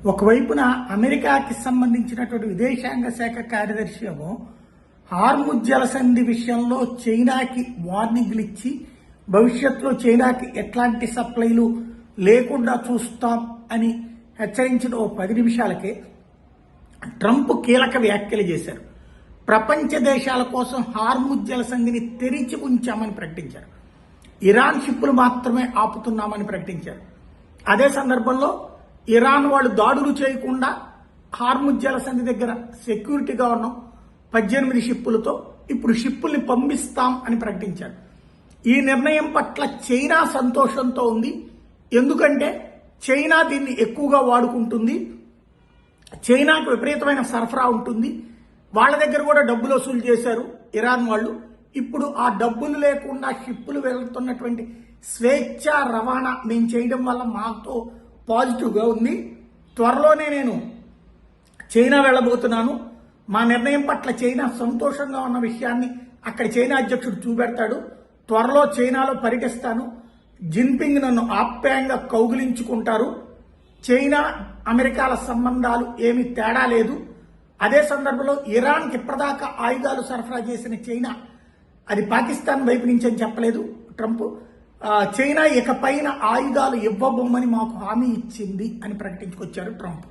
ఒకవైపున అమెరికాకి సంబంధించినటువంటి విదేశాంగ శాఖ కార్యదర్శి ఏమో హార్ముజ్ జలసంధి విషయంలో చైనాకి వార్నింగ్లు ఇచ్చి భవిష్యత్తులో చైనాకి ఎట్లాంటి సప్లైలు లేకుండా చూస్తాం అని హెచ్చరించిన ఓ 10 నిమిషాలకే ట్రంప్ కీలక వ్యాఖ్యలు చేశారు. ప్రపంచ దేశాల కోసం హార్ముజ్ జలసంధిని తెరిచి ఉంచామని ప్రకటించారు. ఇరాన్ షిప్పులు మాత్రమే ఆపుతున్నామని ప్రకటించారు. అదే సందర్భంలో ఇరాన్ వాళ్ళు దాడులు చేయకుండా హార్ముజ్ జలసంధి దగ్గర సెక్యూరిటీగా ఉన్నాం 18 షిప్పులతో ఇప్పుడు షిప్పుల్ని పంపిస్తాం అని ప్రకటించారు. ఈ నిర్ణయం పట్ల చైనా సంతోషంతో ఉంది. ఎందుకంటే చైనా దీన్ని ఎక్కువగా వాడుకుంటుంది, చైనాకు విపరీతమైన సరఫరా ఉంటుంది, వాళ్ళ దగ్గర కూడా డబ్బులు వసూలు చేశారు ఇరాన్ వాళ్ళు. ఇప్పుడు ఆ డబ్బులు లేకుండా షిప్పులు వెళ్తున్నటువంటి స్వేచ్ఛ రవాణా మేము చేయడం వల్ల మాతో పాజిటివ్గా ఉంది. త్వరలోనే నేను చైనా వెళ్ళబోతున్నాను. మా నిర్ణయం పట్ల చైనా సంతోషంగా ఉన్న విషయాన్ని అక్కడ చైనా అధ్యక్షుడు చూపెడతాడు. త్వరలో చైనాలో పర్యటిస్తాను. జిన్పింగ్ నన్ను ఆప్యాయంగా కౌగిలించుకుంటారు. చైనా అమెరికాల సంబంధాలు ఏమీ తేడా లేదు. అదే సందర్భంలో ఇరాన్కి ఇప్పటిదాకా ఆయుధాలు సరఫరా చేసిన చైనా అది పాకిస్తాన్ వైపు నుంచి అని చెప్పలేదు ట్రంప్. చైనా ఇకపైన ఆయుధాలు ఇవ్వబొమ్మని మాకు హామీ ఇచ్చింది అని ప్రకటించుకొచ్చారు ట్రంప్.